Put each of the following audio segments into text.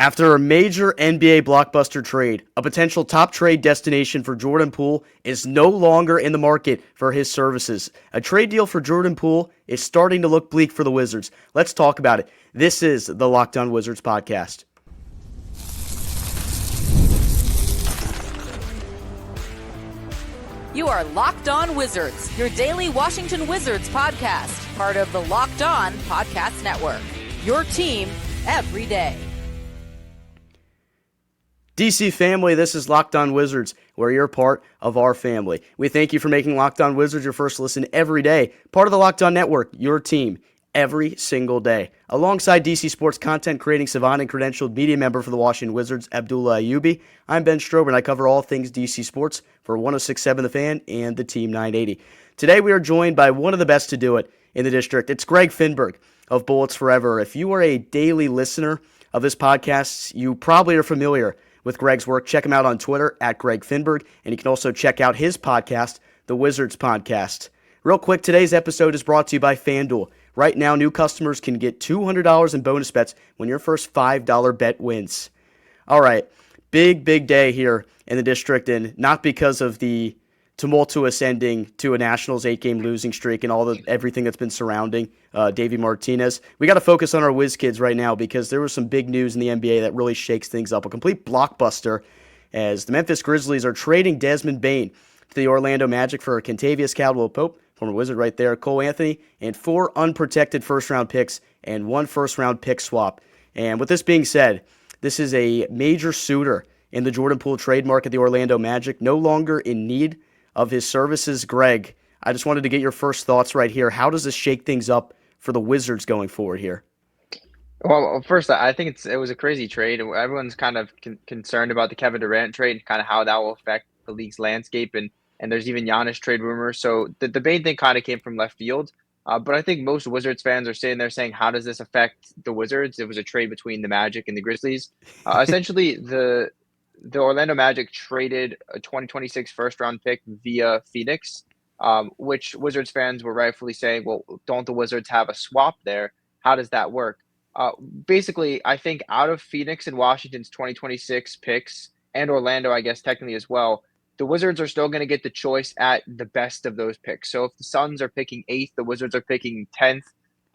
After a major NBA blockbuster trade, a potential top trade destination for Jordan Poole is no longer in the market for his services. A trade deal for Jordan Poole is starting to look bleak for the Wizards. Let's talk about it. This is the Locked On Wizards podcast. You are Locked On Wizards, your daily Washington Wizards podcast, part of the Locked On Podcast Network. Your team every day. DC family, this is Locked On Wizards, where you're part of our family. We thank you for making Locked On Wizards your first listen every day. Part of the Locked On Network, your team every single day. Alongside DC Sports content creating savant and credentialed media member for the Washington Wizards, Abdullah Ayubi, I'm Ben Strober, and I cover all things DC Sports for 106.7 The Fan and the Team 980. Today we are joined by one of the best to do it in the district. It's Greg Finberg of Bullets Forever. If you are a daily listener of this podcast, you probably are familiar with Greg's work. Check him out on Twitter at Greg Finberg, and you can also check out his podcast, The Wizards Podcast. Real quick, today's episode is brought to you by FanDuel. Right now, new customers can get $200 in bonus bets when your first $5 bet wins. All right, big day here in the district, and not because of the tumultuous ending to a Nationals 8-game losing streak and everything that's been surrounding Davey Martinez. We got to focus on our Wiz kids right now because there was some big news in the NBA that really shakes things up. A complete blockbuster as the Memphis Grizzlies are trading Desmond Bane to the Orlando Magic for Kentavious Caldwell-Pope, former Wizard right there, Cole Anthony, and 4 unprotected first-round picks and 1 first-round pick swap. And with this being said, this is a major suitor in the Jordan Poole trade market, the Orlando Magic, no longer in need of his services. Greg, I just wanted to get your first thoughts right here. How does this shake things up for the Wizards going forward here? Well, first, I think it was a crazy trade. Everyone's kind of concerned about the Kevin Durant trade and kind of how that will affect the league's landscape. And there's even Giannis trade rumors. So the Bane thing kind of came from left field. But I think most Wizards fans are sitting there saying, how does this affect the Wizards? It was a trade between the Magic and the Grizzlies. Essentially, the Orlando Magic traded a 2026 first-round pick via Phoenix, which Wizards fans were rightfully saying, well, don't the Wizards have a swap there? How does that work? Basically, I think out of Phoenix and Washington's 2026 picks, and Orlando, I guess, technically as well, the Wizards are still going to get the choice at the best of those picks. So if the Suns are picking 8th, the Wizards are picking 10th.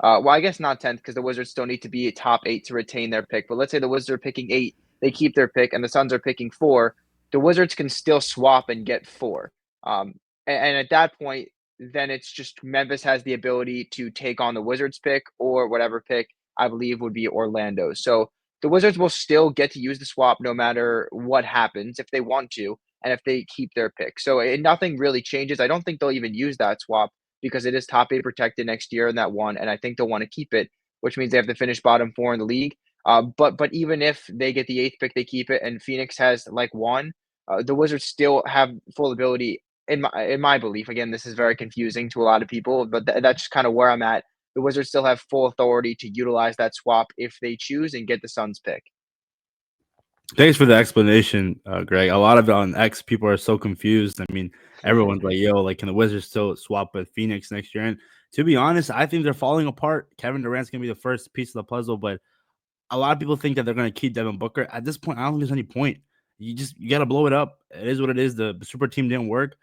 Well, I guess not 10th because the Wizards still need to be a top 8 to retain their pick. But let's say the Wizards are picking 8, they keep their pick, and the Suns are picking 4. The Wizards can still swap and get 4. And at that point, then it's just Memphis has the ability to take on the Wizards pick or whatever pick I believe would be Orlando. So the Wizards will still get to use the swap no matter what happens if they want to and if they keep their pick. So nothing really changes. I don't think they'll even use that swap because it is top 8 protected next year in that one, and I think they'll want to keep it, which means they have to finish bottom 4 in the league. But even if they get the 8th pick, they keep it, and Phoenix has like 1, the Wizards still have full ability. In my belief, again, this is very confusing to a lot of people, but that's just kind of where I'm at. The Wizards still have full authority to utilize that swap if they choose and get the Suns pick. Thanks for the explanation, Greg. A lot of it on X, people are so confused. I mean, everyone's like, yo, like, can the Wizards still swap with Phoenix next year? And to be honest, I think they're falling apart. Kevin Durant's going to be the first piece of the puzzle, but a lot of people think that they're going to keep Devin Booker. At this point, I don't think there's any point. You got to blow it up. It is what it is. The super team didn't work,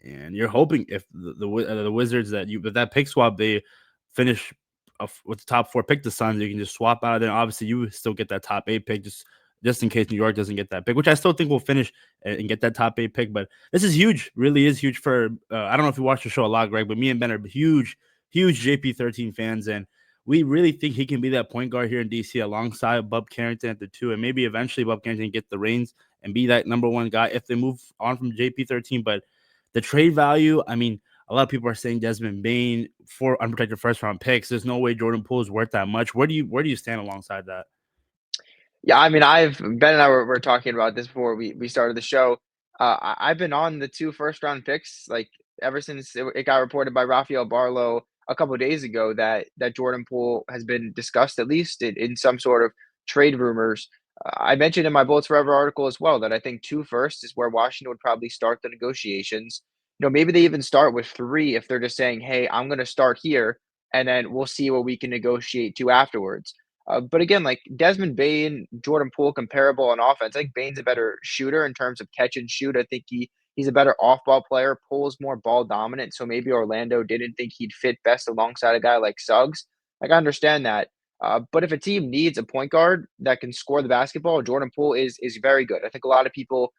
and you're hoping if the Wizards with that pick swap, they finish with the top 4 pick the Suns, you can just swap out of there. Obviously, you still get that top 8 pick just in case New York doesn't get that pick, which I still think will finish and get that top 8 pick. But this is huge, really is huge for I don't know if you watch the show a lot, Greg, but me and Ben are huge JP13 fans, and we really think he can be that point guard here in DC alongside Bub Carrington at the 2, and maybe eventually Bub Carrington get the reins and be that number 1 guy if they move on from JP13. But the trade value, I mean, a lot of people are saying Desmond Bane, 4 unprotected first-round picks. There's no way Jordan Poole is worth that much. Where do you stand alongside that? Yeah, I mean, Ben and I were talking about this before we started the show. I've been on the 2 first-round picks like ever since it got reported by Rafael Barlow a couple of days ago that Jordan Poole has been discussed at least in some sort of trade rumors. I mentioned in my Bullets Forever article as well that I think 2 firsts is where Washington would probably start the negotiations. Maybe they even start with 3 if they're just saying, hey, I'm going to start here, and then we'll see what we can negotiate to afterwards. But again, like Desmond Bane, Jordan Poole, comparable on offense. I think Bane's a better shooter in terms of catch and shoot. I think he's a better off ball player. Poole's more ball dominant. So maybe Orlando didn't think he'd fit best alongside a guy like Suggs. Like I understand that. But if a team needs a point guard that can score the basketball, Jordan Poole is very good. I think a lot of people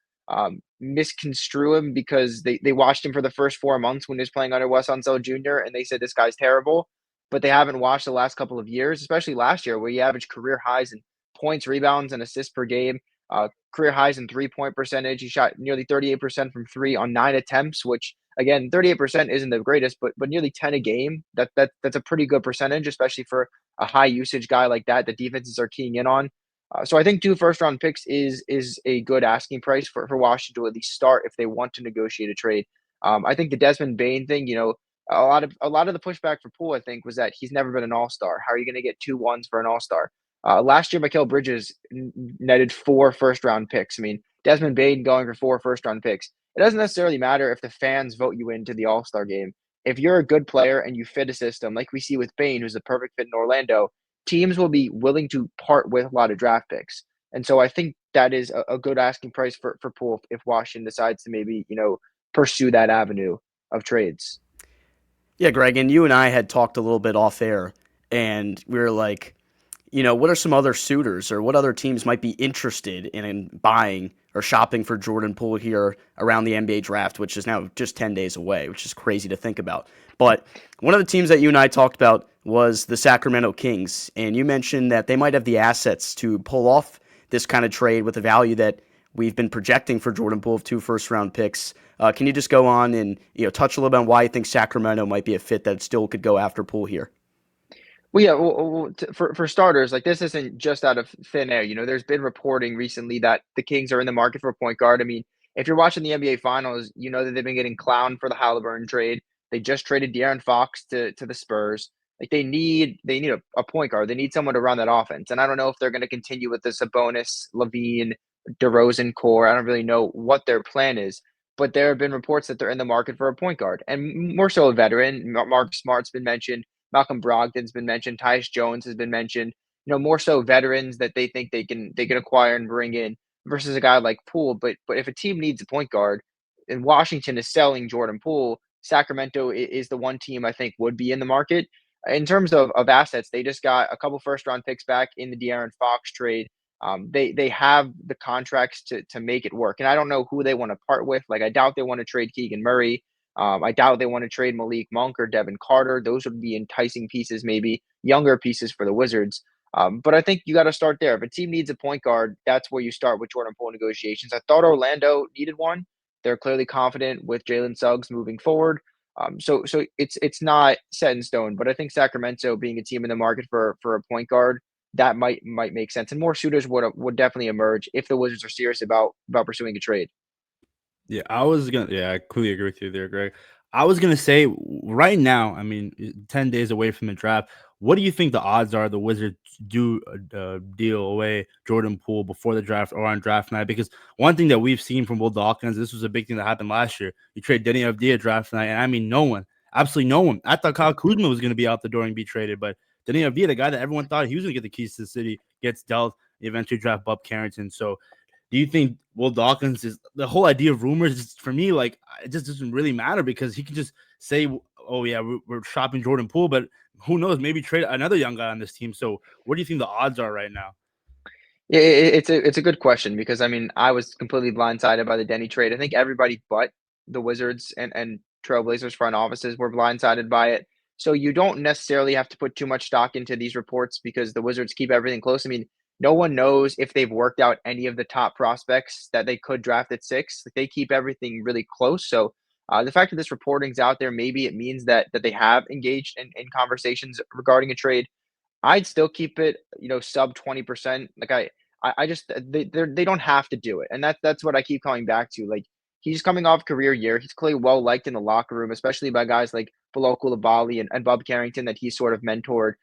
misconstrue him because they watched him for the first 4 months when he was playing under Wes Unseld Jr. and they said this guy's terrible, but they haven't watched the last couple of years, especially last year where he averaged career highs in points, rebounds, and assists per game, career highs in 3-point percentage. He shot nearly 38% from three on 9 attempts, which again, 38% isn't the greatest, but nearly 10 a game. That's a pretty good percentage, especially for a high usage guy like that. The defenses are keying in on. So I think 2 first-round picks is a good asking price for Washington to at least start if they want to negotiate a trade. I think the Desmond Bane thing, a lot of the pushback for Poole, I think, was that he's never been an all-star. How are you going to get 2 1s for an all-star? Last year, Mikal Bridges netted 4 first-round picks. I mean, Desmond Bane going for 4 first-round picks. It doesn't necessarily matter if the fans vote you into the all-star game. If you're a good player and you fit a system, like we see with Bane, who's a perfect fit in Orlando, teams will be willing to part with a lot of draft picks. And so I think that is a good asking price for Poole if Washington decides to maybe, pursue that avenue of trades. Yeah, Greg, and you and I had talked a little bit off air, and we were like, what are some other suitors or what other teams might be interested in buying or shopping for Jordan Poole here around the NBA draft, which is now just 10 days away, which is crazy to think about. But one of the teams that you and I talked about was the Sacramento Kings, and you mentioned that they might have the assets to pull off this kind of trade with a value that we've been projecting for Jordan Poole of 2 first-round picks. Can you just go on and touch a little bit on why you think Sacramento might be a fit that still could go after Poole here? Well, yeah. For starters, like this isn't just out of thin air. There's been reporting recently that the Kings are in the market for a point guard. I mean, if you're watching the NBA Finals, you know that they've been getting clowned for the Halliburton trade. They just traded De'Aaron Fox to the Spurs. Like they need a point guard. They need someone to run that offense. And I don't know if they're going to continue with the Sabonis, Levine, DeRozan core. I don't really know what their plan is. But there have been reports that they're in the market for a point guard, and more so a veteran. Mark Smart's been mentioned. Malcolm Brogdon's been mentioned. Tyus Jones has been mentioned. More so veterans that they think they can acquire and bring in versus a guy like Poole. But if a team needs a point guard, and Washington is selling Jordan Poole, Sacramento is the one team I think would be in the market. In terms of assets, they just got a couple first-round picks back in the De'Aaron Fox trade. They have the contracts to make it work, and I don't know who they want to part with. Like I doubt they want to trade Keegan Murray. I doubt they want to trade Malik Monk or Devin Carter. Those would be enticing pieces, maybe younger pieces for the Wizards. But I think you got to start there. If a team needs a point guard, that's where you start with Jordan Poole negotiations. I thought Orlando needed one. They're clearly confident with Jalen Suggs moving forward. So it's not set in stone. But I think Sacramento being a team in the market for a point guard, that might make sense. And more suitors would definitely emerge if the Wizards are serious about pursuing a trade. Yeah, I completely agree with you there, Greg. I was gonna say right now, I mean, 10 days away from the draft, what do you think the odds are the Wizards do deal away Jordan Poole before the draft or on draft night? Because one thing that we've seen from Will Dawkins, this was a big thing that happened last year. You trade Denny Avdia draft night, and I mean, no one, absolutely no one. I thought Kyle Kuzma was going to be out the door and be traded, but Denny Avdia, the guy that everyone thought he was going to get the keys to the city, gets dealt. Eventually draft Bub Carrington. So do you think Will Dawkins is the whole idea of rumors? Is, for me, like it just doesn't really matter because he can just say, "Oh yeah, we're shopping Jordan Poole," but who knows? Maybe trade another young guy on this team. So, what do you think the odds are right now? Yeah, it's a good question because I mean I was completely blindsided by the Denny trade. I think everybody but the Wizards and Trailblazers front offices were blindsided by it. So you don't necessarily have to put too much stock into these reports because the Wizards keep everything close. I mean, no one knows if they've worked out any of the top prospects that they could draft at 6. Like, they keep everything really close. So the fact that this reporting's out there, maybe it means that they have engaged in conversations regarding a trade. I'd still keep it, sub 20%. Like I just they don't have to do it, and that's what I keep coming back to. Like he's coming off career year, he's clearly well liked in the locker room, especially by guys like Bilal Coulibaly and Bub Carrington that he sort of mentored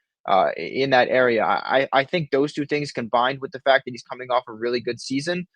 in that area. I think those two things combined with the fact that he's coming off a really good season.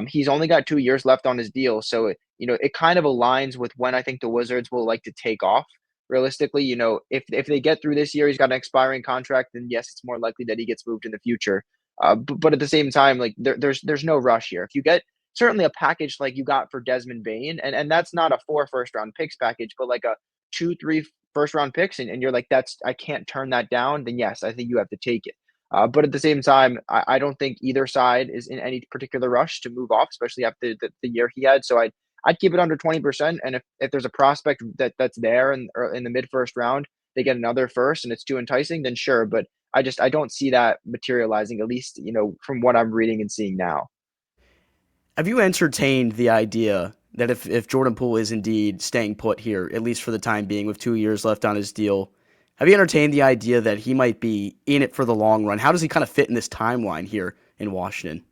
He's only got 2 years left on his deal, so it kind of aligns with when I think the Wizards will like to take off. realistically, if they get through this year, he's got an expiring contract, then yes, it's more likely that he gets moved in the future. But at the same time, like there's no rush here. If you get certainly a package like you got for Desmond Bane, and that's not a 4 first-round picks package, but like a 2, 3 first-round picks, and you're like, I can't turn that down, then yes, I think you have to take it. But at the same time, I don't think either side is in any particular rush to move off, especially after the year he had. So I'd keep it under 20%. And if there's a prospect that's there or in the mid first round, they get another first and it's too enticing, then sure. But I don't see that materializing, at least, from what I'm reading and seeing now. Have you entertained the idea that if Jordan Poole is indeed staying put here, at least for the time being, with 2 years left on his deal, have you entertained the idea that he might be in it for the long run? How does he kind of fit in this timeline here in Washington?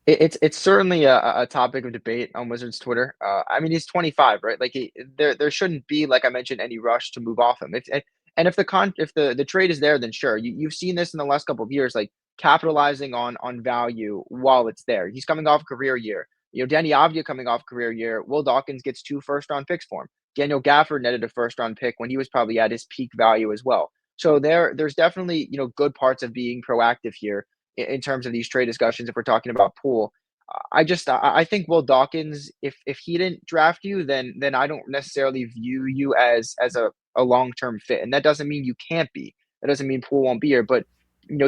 It's certainly a topic of debate on Wizards Twitter. I mean, he's 25, right? Like there shouldn't be, like I mentioned, any rush to move off him. If the trade is there, then sure. You've seen this in the last couple of years, like capitalizing on value while it's there. He's coming off a career year. Danny Avdia coming off career year. Will Dawkins gets 2 first-round picks for him. Daniel Gafford netted a first-round pick when he was probably at his peak value as well. So there's definitely good parts of being proactive here in terms of these trade discussions. If we're talking about Poole, I think Will Dawkins, if he didn't draft you, then I don't necessarily view you as a long-term fit, and that doesn't mean you can't be. That doesn't mean Poole won't be here, but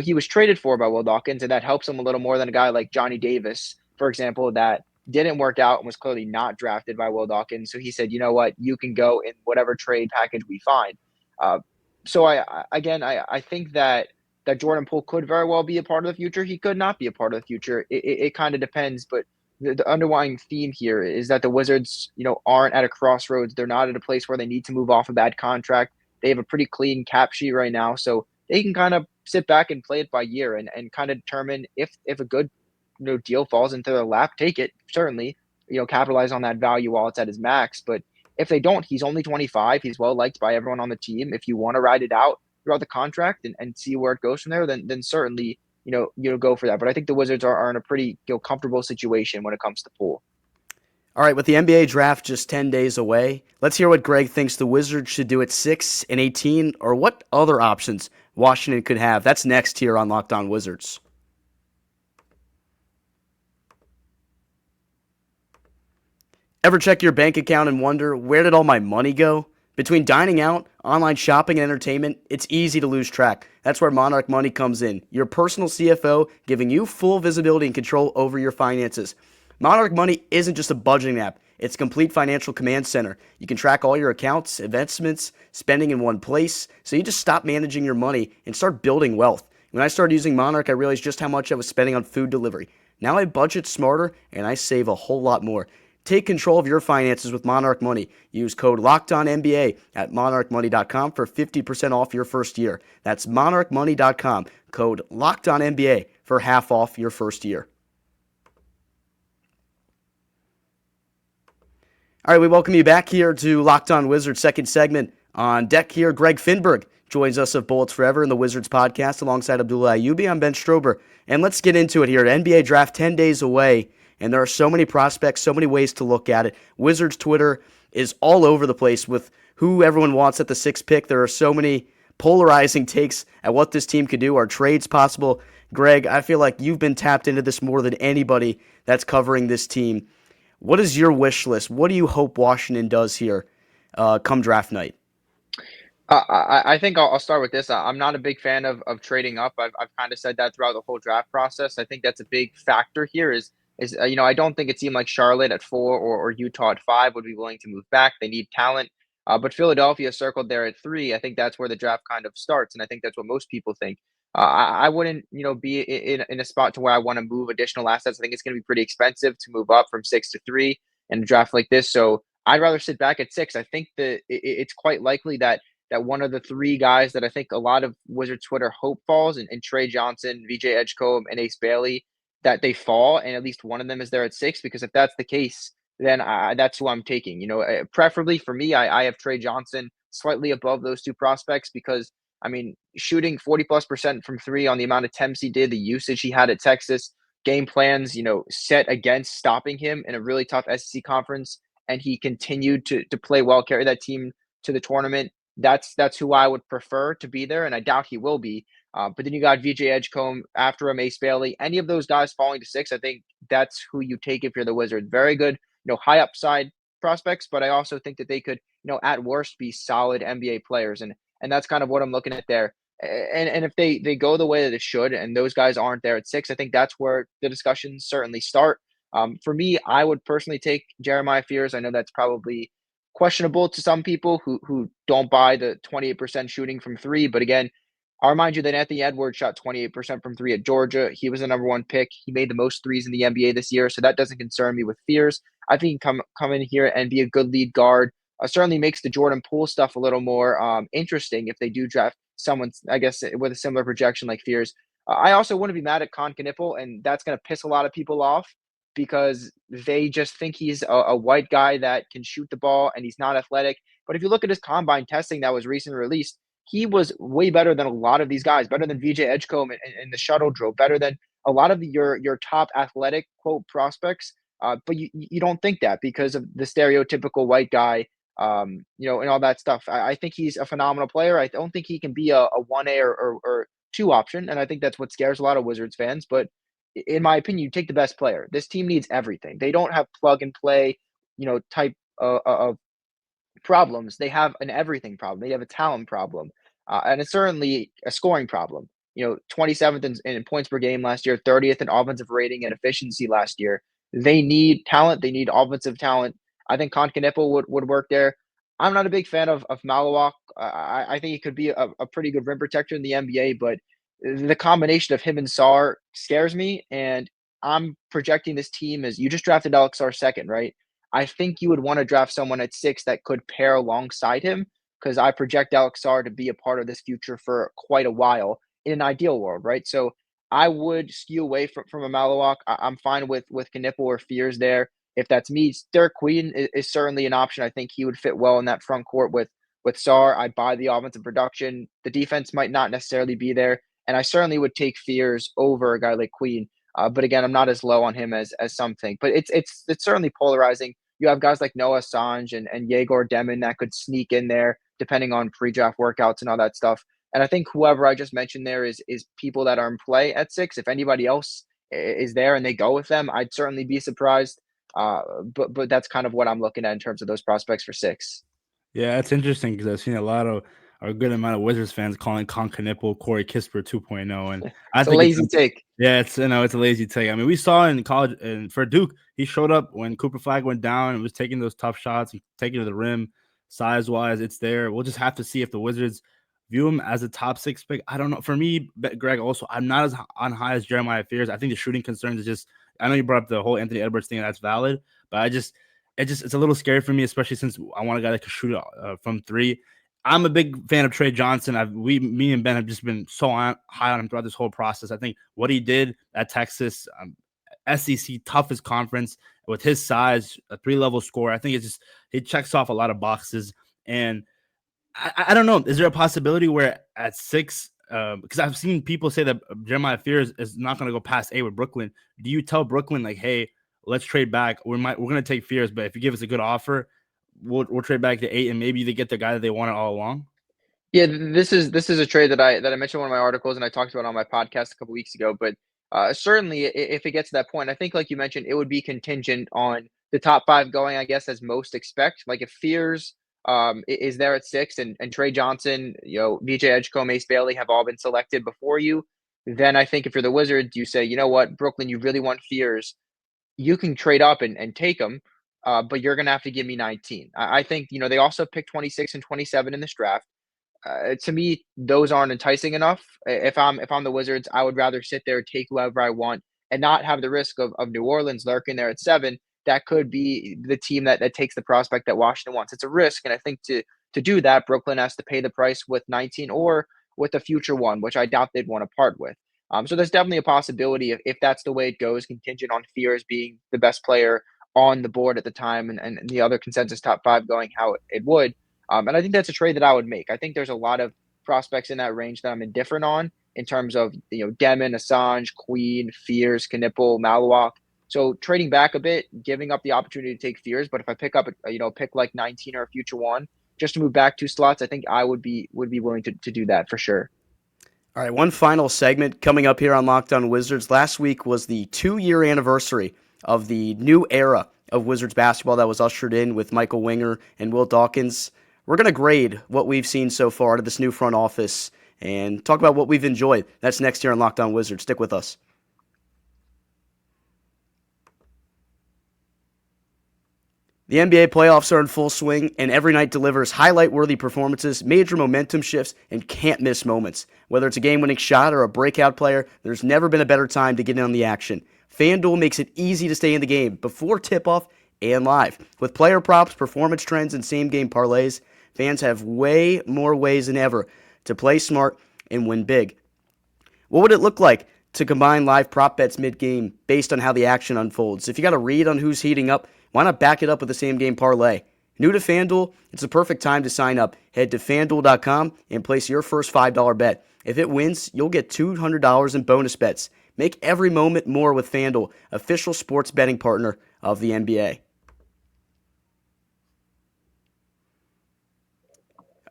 he was traded for by Will Dawkins, and that helps him a little more than a guy like Johnny Davis, for example, that didn't work out and was clearly not drafted by Will Dawkins. So he said, you know what, you can go in whatever trade package we find. So I think that Jordan Poole could very well be a part of the future. He could not be a part of the future. It kind of depends, but the underlying theme here is that the Wizards, aren't at a crossroads. They're not at a place where they need to move off a bad contract. They have a pretty clean cap sheet right now, so they can kind of sit back and play it by year and kind of determine if a good deal falls into their lap, take it, certainly, capitalize on that value while it's at his max. But if they don't, he's only 25. He's well liked by everyone on the team. If you want to ride it out throughout the contract and see where it goes from there, then certainly, go for that. But I think the Wizards are in a pretty comfortable situation when it comes to Poole. All right, with the NBA draft just 10 days away, let's hear what Greg thinks the Wizards should do at 6 and 18, or what other options Washington could have. That's next here on Locked On Wizards. Ever check your bank account and wonder, where did all my money go? Between dining out, online shopping, and entertainment, it's easy to lose track. That's where Monarch Money comes in, your personal CFO giving you full visibility and control over your finances. Monarch Money isn't just a budgeting app, it's a complete financial command center. You can track all your accounts, investments, spending in one place, so you just stop managing your money and start building wealth. When I started using Monarch, I realized just how much I was spending on food delivery. Now I budget smarter and I save a whole lot more. Take control of your finances with Monarch Money. Use code LOCKEDONNBA at monarchmoney.com for 50% off your first year. That's monarchmoney.com, code LOCKEDONNBA for half off your first year. All right, we welcome you back here to Locked On Wizards, second segment. On deck here, Greg Finberg joins us of Bullets Forever in the Wizards podcast alongside Abdullah Ayubi. I'm Ben Strober. And let's get into it here. NBA draft 10 days away. And there are so many prospects, so many ways to look at it. Wizards Twitter is all over the place with who everyone wants at the 6th pick. There are so many polarizing takes at what this team could do. Are trades possible? Greg, I feel like you've been tapped into this more than anybody that's covering this team. What is your wish list? What do you hope Washington does here come draft night? I think I'll start with this. I'm not a big fan of trading up. I've kind of said that throughout the whole draft process. I think that's a big factor here is I don't think a team like Charlotte at 4 or Utah at 5 would be willing to move back. They need talent. But Philadelphia circled there at 3. I think that's where the draft kind of starts, and I think that's what most people think. I wouldn't, be in a spot to where I want to move additional assets. I think it's going to be pretty expensive to move up from 6 to 3 in a draft like this. So I'd rather sit back at 6. I think that it's quite likely that one of the 3 guys that I think a lot of Wizards Twitter hope falls, and Trey Johnson, VJ Edgecombe, and Ace Bailey, that they fall, and at least one of them is there at 6, because if that's the case, then that's who I'm taking. Preferably for me, I have Trey Johnson slightly above those 2 prospects because, shooting 40+% from 3 on the amount of attempts he did, the usage he had at Texas, game plans, set against stopping him in a really tough SEC conference, and he continued to play well, carry that team to the tournament, that's who I would prefer to be there, and I doubt he will be. But then you got VJ Edgecombe after him, Ace Bailey. Any of those guys falling to 6, I think that's who you take if you're the Wizards. Very good, high upside prospects, but I also think that they could, at worst be solid NBA players, and that's kind of what I'm looking at there. And if they go the way that it should, and those guys aren't there at 6, I think that's where the discussions certainly start. For me, I would personally take Jeremiah Fears. I know that's probably questionable to some people who don't buy the 28% shooting from 3, but again, I'll remind you that Anthony Edwards shot 28% from 3 at Georgia. He was the number 1 pick. He made the most threes in the NBA this year, so that doesn't concern me with Fears. I think he can come in here and be a good lead guard. Certainly makes the Jordan Poole stuff a little more interesting if they do draft someone, I guess, with a similar projection like Fears. I also wouldn't be mad at Con Knipple, and that's going to piss a lot of people off because they just think he's a white guy that can shoot the ball and he's not athletic. But if you look at his combine testing that was recently released, he was way better than a lot of these guys, better than VJ Edgecombe in the shuttle drill, better than a lot of your top athletic, quote, prospects. But you don't think that because of the stereotypical white guy, and all that stuff. I think he's a phenomenal player. I don't think he can be a 1A or 2 option, and I think that's what scares a lot of Wizards fans. But in my opinion, you take the best player. This team needs everything. They don't have plug and play, type of problems. They have an everything problem. They have a talent problem, and it's certainly a scoring problem. 27th in points per game last year, 30th in offensive rating and efficiency last year. They need talent. They need offensive talent. I think Con Knipple would work there. I'm not a big fan of Malawak. I think he could be a pretty good rim protector in the NBA, but the combination of him and Sarr scares me. And I'm projecting this team as you just drafted Alex Sarr second, right? I think you would want to draft someone at 6 that could pair alongside him because I project Alex Sarr to be a part of this future for quite a while in an ideal world, right? So I would skew away from a Malawak. I'm fine with Knipple or Fears there. If that's me, Derek Queen is certainly an option. I think he would fit well in that front court with Sarr. I'd buy the offensive production. The defense might not necessarily be there, and I certainly would take Fears over a guy like Queen. But again, I'm not as low on him as some think. But it's certainly polarizing. You have guys like Noah Sanj and Yegor Demon that could sneak in there depending on pre-draft workouts and all that stuff. And I think whoever I just mentioned there is people that are in play at 6. If anybody else is there and they go with them, I'd certainly be surprised. But that's kind of what I'm looking at in terms of those prospects for 6. Yeah, it's interesting because I've seen a good amount of Wizards fans calling Con Knipple Corey Kispert 2.0, and I It's a think lazy take. yeah, it's a lazy take. I mean, we saw in college and for Duke, he showed up when Cooper Flag went down and was taking those tough shots and taking to the rim. Size wise, it's there. We'll just have to see if the Wizards view him as a top 6 pick. I don't know. For me, Greg, also, I'm not as on high as Jeremiah Fears. I think the shooting concerns is just. I know you brought up the whole Anthony Edwards thing, and that's valid, but it's a little scary for me, especially since I want a guy that can shoot from 3. I'm a big fan of Trey Johnson. Me and Ben have just been so high on him throughout this whole process. I think what he did at Texas, SEC toughest conference with his size, a 3-level score. I think he checks off a lot of boxes. And I don't know. Is there a possibility where at 6, because I've seen people say that Jeremiah Fears is not going to go past 8 with Brooklyn. Do you tell Brooklyn like, hey, let's trade back? We're going to take Fears, but if you give us a good offer, we'll trade back to 8, and maybe they get the guy that they wanted all along. Yeah, this is a trade that I mentioned in one of my articles and I talked about on my podcast a couple weeks ago. But certainly, if it gets to that point, I think, like you mentioned, it would be contingent on the top 5 going, I guess, as most expect. Like if Fears is there at 6 and Trey Johnson, VJ Edgecombe, Ace Bailey have all been selected before you, then I think if you're the Wizards, you say, you know what, Brooklyn, you really want Fears, you can trade up and take them, but you're going to have to give me 19. I think, they also picked 26 and 27 in this draft. To me, those aren't enticing enough. If I'm the Wizards, I would rather sit there, take whoever I want, and not have the risk of New Orleans lurking there at 7. That could be the team that takes the prospect that Washington wants. It's a risk, and I think to do that, Brooklyn has to pay the price with 19 or with a future one, which I doubt they'd want to part with. So there's definitely a possibility if that's the way it goes, contingent on Fears being the best player on the board at the time and the other consensus top 5 going how it would. And I think that's a trade that I would make. I think there's a lot of prospects in that range that I'm indifferent on in terms of, Demon, Assange, Queen, Fears, Knipple, Malawak. So trading back a bit, giving up the opportunity to take Fears, but if I pick up, pick like 19 or a future one, just to move back 2 slots, I think I would be willing to do that for sure. All right, one final segment coming up here on Locked On Wizards. Last week was the 2-year anniversary of the new era of Wizards basketball that was ushered in with Michael Winger and Will Dawkins. We're going to grade what we've seen so far to this new front office and talk about what we've enjoyed. That's next year on Locked On Wizards. Stick with us. The NBA playoffs are in full swing, and every night delivers highlight-worthy performances, major momentum shifts, and can't-miss moments. Whether it's a game-winning shot or a breakout player, there's never been a better time to get in on the action. FanDuel makes it easy to stay in the game before tip-off and live. With player props, performance trends, and same-game parlays, fans have way more ways than ever to play smart and win big. What would it look like to combine live prop bets mid-game based on how the action unfolds? If you got a read on who's heating up, why not back it up with the same-game parlay? New to FanDuel? It's the perfect time to sign up. Head to FanDuel.com and place your first $5 bet. If it wins, you'll get $200 in bonus bets. Make every moment more with FanDuel, official sports betting partner of the NBA.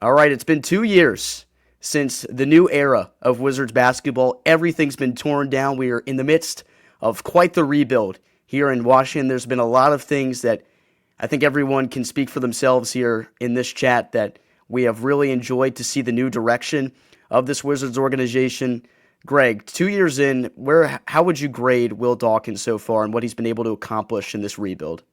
All right, it's been 2 years since the new era of Wizards basketball. Everything's been torn down. We are in the midst of quite the rebuild here in Washington. There's been a lot of things that I think everyone can speak for themselves here in this chat that we have really enjoyed to see the new direction of this Wizards organization. Greg, 2 years in, how would you grade Will Dawkins so far and what he's been able to accomplish in this rebuild?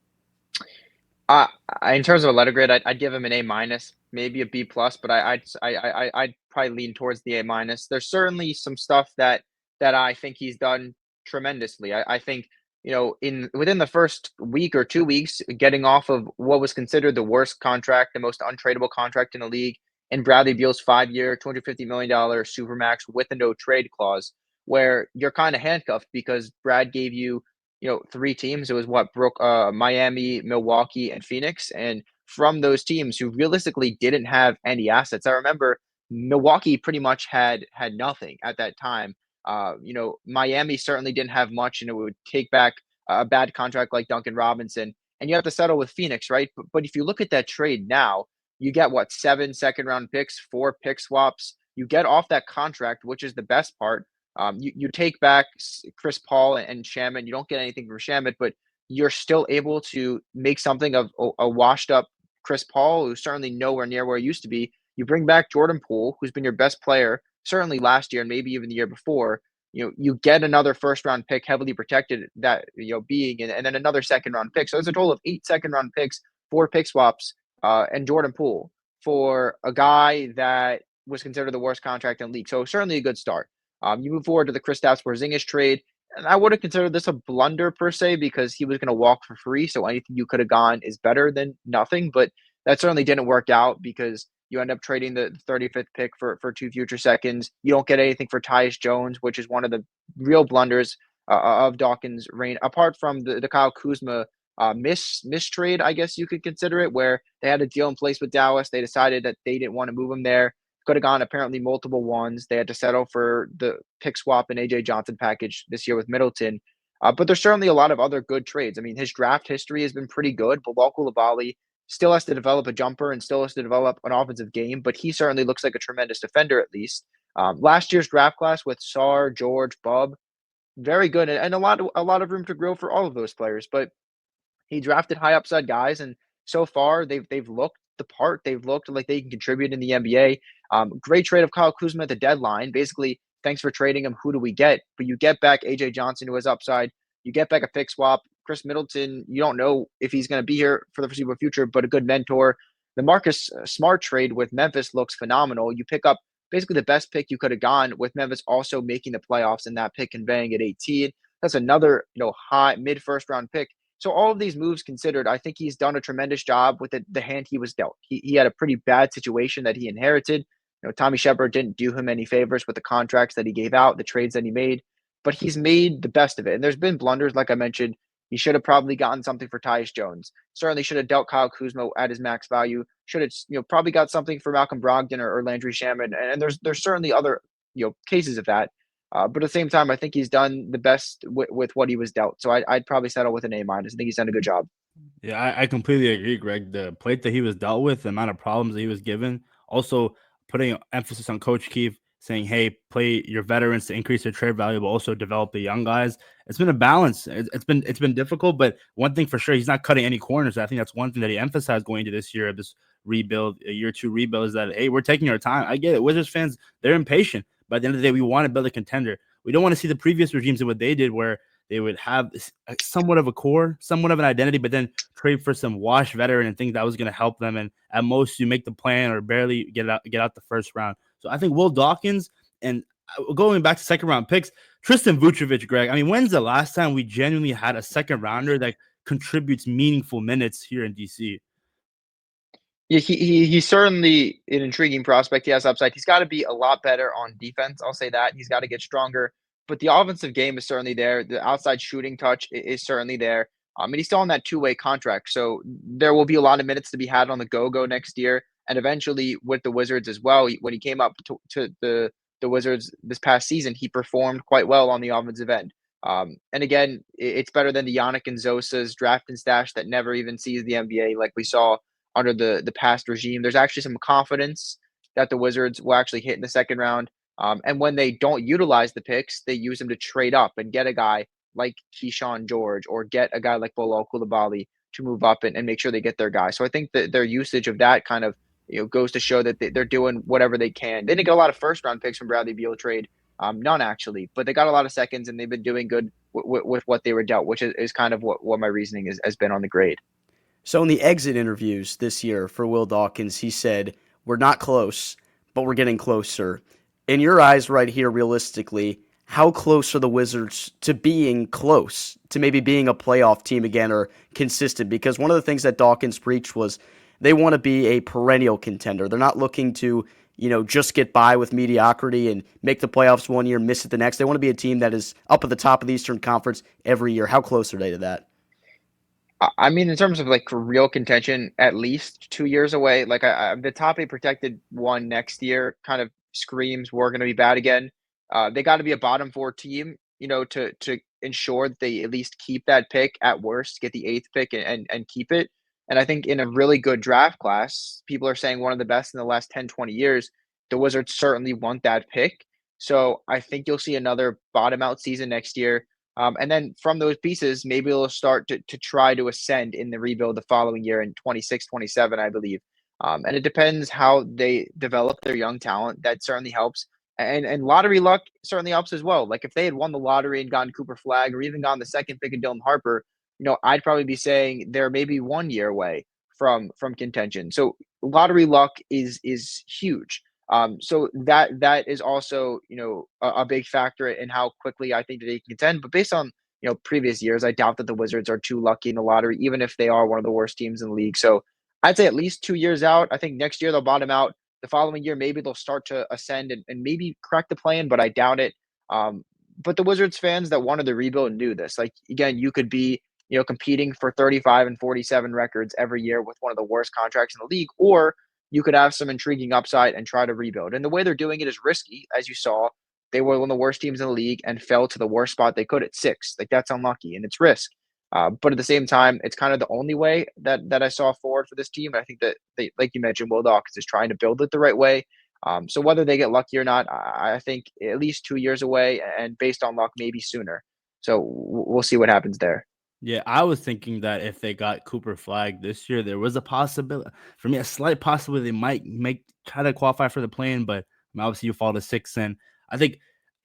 In terms of a letter grade, I'd give him an A-, maybe a B+, but I'd probably lean towards the A-. There's certainly some stuff that I think he's done tremendously. I think, within the first week or 2 weeks, getting off of what was considered the worst contract, the most untradeable contract in the league, in Bradley Beal's 5-year, $250 million supermax with a no trade clause, where you're kind of handcuffed because Brad gave you, 3 teams. It was Miami, Milwaukee, and Phoenix. And from those teams who realistically didn't have any assets, I remember Milwaukee pretty much had nothing at that time. Miami certainly didn't have much, and it would take back a bad contract like Duncan Robinson, and you have to settle with Phoenix, right? But if you look at that trade now, you get 7 second-round picks, 4 pick swaps. You get off that contract, which is the best part. You take back Chris Paul and Shamet. You don't get anything from Shamet, but you're still able to make something of a washed-up Chris Paul, who's certainly nowhere near where he used to be. You bring back Jordan Poole, who's been your best player, certainly last year and maybe even the year before. You get another first-round pick, heavily protected, that and then another second-round pick. So there's a total of 8 second-round picks, 4 pick swaps, and Jordan Poole for a guy that was considered the worst contract in the league. So certainly a good start. You move forward to the Kristaps Porzingis trade, and I wouldn't consider this a blunder per se because he was going to walk for free. So anything you could have gone is better than nothing. But that certainly didn't work out because you end up trading the 35th pick for 2 future seconds. You don't get anything for Tyus Jones, which is one of the real blunders of Dawkins' reign. Apart from the Kyle Kuzma mistrade, I guess you could consider it, where they had a deal in place with Dallas. They decided that they didn't want to move him there. Could have gone apparently multiple ones. They had to settle for the pick swap and AJ Johnson package this year with Middleton. But there's certainly a lot of other good trades. I mean, his draft history has been pretty good. Bilal Coulibaly still has to develop a jumper and still has to develop an offensive game, but he certainly looks like a tremendous defender at least. Last year's draft class with Sarr, George, Bub, very good, and a lot of room to grow for all of those players. But he drafted high upside guys, and so far they've looked the part. They've looked like they can contribute in the NBA. Great trade of Kyle Kuzma at the deadline. Basically, thanks for trading him. Who do we get? But you get back AJ Johnson, who has upside. You get back a pick swap. Chris Middleton, you don't know if he's going to be here for the foreseeable future, but a good mentor. The Marcus Smart trade with Memphis looks phenomenal. You pick up basically the best pick you could have gone, with Memphis also making the playoffs and that pick conveying at 18. That's another high mid-first round pick. So all of these moves considered, I think he's done a tremendous job with the hand he was dealt. He had a pretty bad situation that he inherited. Tommy Shepard didn't do him any favors with the contracts that he gave out, the trades that he made, but he's made the best of it. And there's been blunders, like I mentioned. He should have probably gotten something for Tyus Jones. Certainly should have dealt Kyle Kuzma at his max value. Should have probably got something for Malcolm Brogdon or Landry Shamet. And there's certainly other cases of that. But at the same time, I think he's done the best with what he was dealt. So I'd probably settle with an A-. I think he's done a good job. Yeah, I completely agree, Greg. The plate that he was dealt with, the amount of problems that he was given, also putting emphasis on Coach Keefe, saying, "Hey, play your veterans to increase their trade value, but also develop the young guys." It's been a balance. It's been difficult, but one thing for sure, he's not cutting any corners. I think that's one thing that he emphasized going into this year of this rebuild, a year two rebuild, is that hey, we're taking our time. I get it. Wizards fans, they're impatient. But at the end of the day, we want to build a contender. We don't want to see the previous regimes and what they did, where they would have somewhat of a core, somewhat of an identity, but then trade for some washed veteran and think that was going to help them. And at most, you make the plan or barely get out the first round. So I think Will Dawkins and going back to second round picks, Tristan Vucevic, Greg. I mean, when's the last time we genuinely had a second rounder that contributes meaningful minutes here in DC? Yeah, he's certainly an intriguing prospect. He has upside. He's got to be a lot better on defense. I'll say that. He's got to get stronger. But the offensive game is certainly there. The outside shooting touch is certainly there. And he's still on that two-way contract. So there will be a lot of minutes to be had on the go-go next year. And eventually with the Wizards as well. When he came up to the Wizards this past season, he performed quite well on the offensive end. And again, it's better than the Yannick and Zosa's draft and stash that never even sees the NBA like we saw under the past regime. There's actually some confidence that the Wizards will actually hit in the second round. And when they don't utilize the picks, they use them to trade up and get a guy like Keyshawn George or get a guy like Bilal Coulibaly to move up and make sure they get their guy. So I think that their usage of that kind of goes to show that they're doing whatever they can. They didn't get a lot of first round picks from Bradley Beal trade, none actually, but they got a lot of seconds and they've been doing good with what they were dealt, which is kind of what my reasoning has been on the grade. So in the exit interviews this year for Will Dawkins, he said, "We're not close, but we're getting closer." In your eyes right here, realistically, how close are the Wizards to being close, to maybe being a playoff team again or consistent? Because one of the things that Dawkins preached was they want to be a perennial contender. They're not looking to, just get by with mediocrity and make the playoffs one year, miss it the next. They want to be a team that is up at the top of the Eastern Conference every year. How close are they to that? I mean, in terms of like real contention, at least 2 years away. Like the top eight protected one next year kind of screams we're going to be bad again. They got to be a bottom four team, to ensure that they at least keep that pick. At worst, get the eighth pick and keep it. And I think in a really good draft class, people are saying one of the best in the last 10, 20 years. The Wizards certainly want that pick. So I think you'll see another bottom out season next year. And then from those pieces, maybe they'll start to try to ascend in the rebuild the following year in 26, 27, I believe. And it depends how they develop their young talent. That certainly helps. And lottery luck certainly helps as well. Like if they had won the lottery and gotten Cooper Flag or even gotten the second pick of Dylan Harper, I'd probably be saying they're maybe 1 year away from contention. So lottery luck is huge. So that is also, a big factor in how quickly I think that they can contend. But based on, previous years, I doubt that the Wizards are too lucky in the lottery, even if they are one of the worst teams in the league. So I'd say at least 2 years out. I think next year they'll bottom out. The following year, maybe they'll start to ascend and maybe crack the play-in, but I doubt it. But the Wizards fans that wanted to rebuild knew this. Like again, you could be, competing for 35 and 47 records every year with one of the worst contracts in the league, or you could have some intriguing upside and try to rebuild. And the way they're doing it is risky, as you saw. They were one of the worst teams in the league and fell to the worst spot they could at six. Like that's unlucky and it's risk. But at the same time, it's kind of the only way that I saw forward for this team. I think that they, like you mentioned, Will Dawkins is trying to build it the right way. So whether they get lucky or not, I think at least 2 years away, and based on luck, maybe sooner. So we'll see what happens there. Yeah, I was thinking that if they got Cooper Flag this year, there was a possibility for me, a slight possibility they might try to qualify for the play-in, but obviously you fall to six. And I think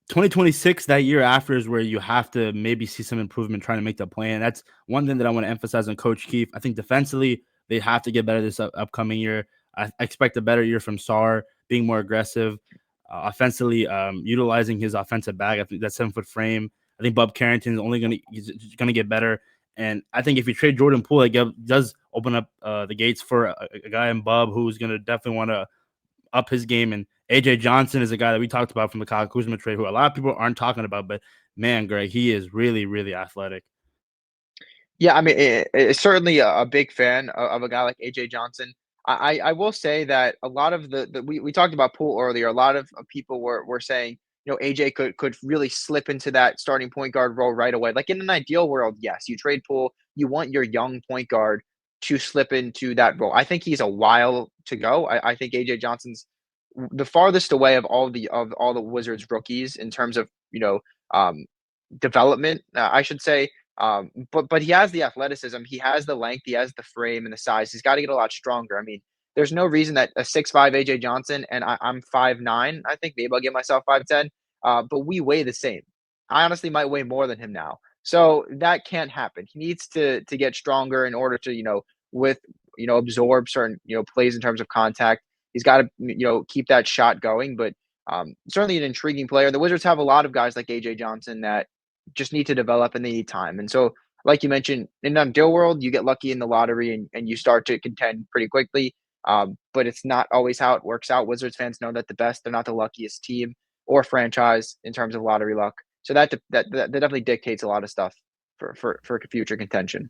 2026, that year after, is where you have to maybe see some improvement trying to make the play-in. That's one thing that I want to emphasize on Coach Keefe. I think defensively, they have to get better this upcoming year. I expect a better year from Sarr, being more aggressive. Offensively, utilizing his offensive bag. I think that 7-foot frame. I think Bob Carrington is only gonna get better, and I think if you trade Jordan Poole, it does open up the gates for a guy in Bub who's gonna definitely want to up his game. And AJ Johnson is a guy that we talked about from the Kyle Kuzma trade, who a lot of people aren't talking about, but man, Greg, he is really, really athletic. Yeah, I mean, it's certainly a big fan of a guy like AJ Johnson. I will say that a lot of we talked about Poole earlier. A lot of people were saying, AJ could really slip into that starting point guard role right away. Like in an ideal world, yes, you trade Poole, you want your young point guard to slip into that role. I think he's a while to go. I think AJ Johnson's the farthest away of all the Wizards rookies in terms of um, development. I should say. But he has the athleticism, he has the length, he has the frame and the size. He's got to get a lot stronger. I mean, there's no reason that a 6'5" AJ Johnson and I'm 5'9". I think maybe I'll give myself 5'10". But we weigh the same. I honestly might weigh more than him now. So that can't happen. He needs to get stronger in order to, absorb certain, plays in terms of contact. He's got to, keep that shot going. But certainly an intriguing player. The Wizards have a lot of guys like AJ Johnson that just need to develop and they need time. And so, like you mentioned, in an ideal world, you get lucky in the lottery and you start to contend pretty quickly. But it's not always how it works out. Wizards fans know that they're not the luckiest team or franchise in terms of lottery luck. So that definitely dictates a lot of stuff for future contention.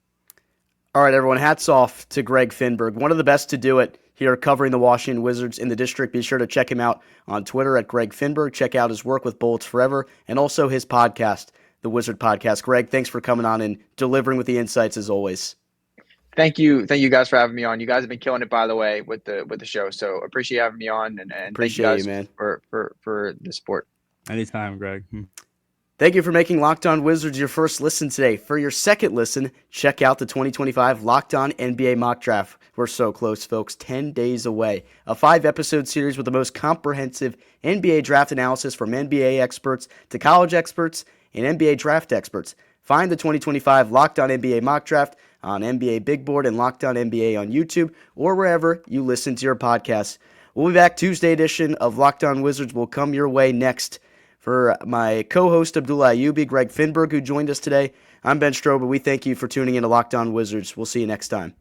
All right, everyone, hats off to Greg Finberg, one of the best to do it here covering the Washington Wizards in the district. Be sure to check him out on Twitter at Greg Finberg. Check out his work with Bullets Forever and also his podcast, the Wizard Podcast. Greg, thanks for coming on and delivering with the insights as always. Thank you guys for having me on. You guys have been killing it, by the way, with the show. So appreciate having me on and appreciate thank you guys man. for the support. Anytime, Greg. Thank you for making Locked On Wizards your first listen today. For your second listen, check out the 2025 Locked On NBA Mock Draft. We're so close, folks. 10 days away. A 5-episode series with the most comprehensive NBA draft analysis from NBA experts to college experts and NBA draft experts. Find the 2025 Locked On NBA Mock Draft on NBA Big Board and Locked On NBA on YouTube or wherever you listen to your podcasts. We'll be back. Tuesday edition of Locked On Wizards will come your way next. For my co-host Abdullah Ayubi, Greg Finberg, who joined us today, I'm Ben Strober. We thank you for tuning in to Locked On Wizards. We'll see you next time.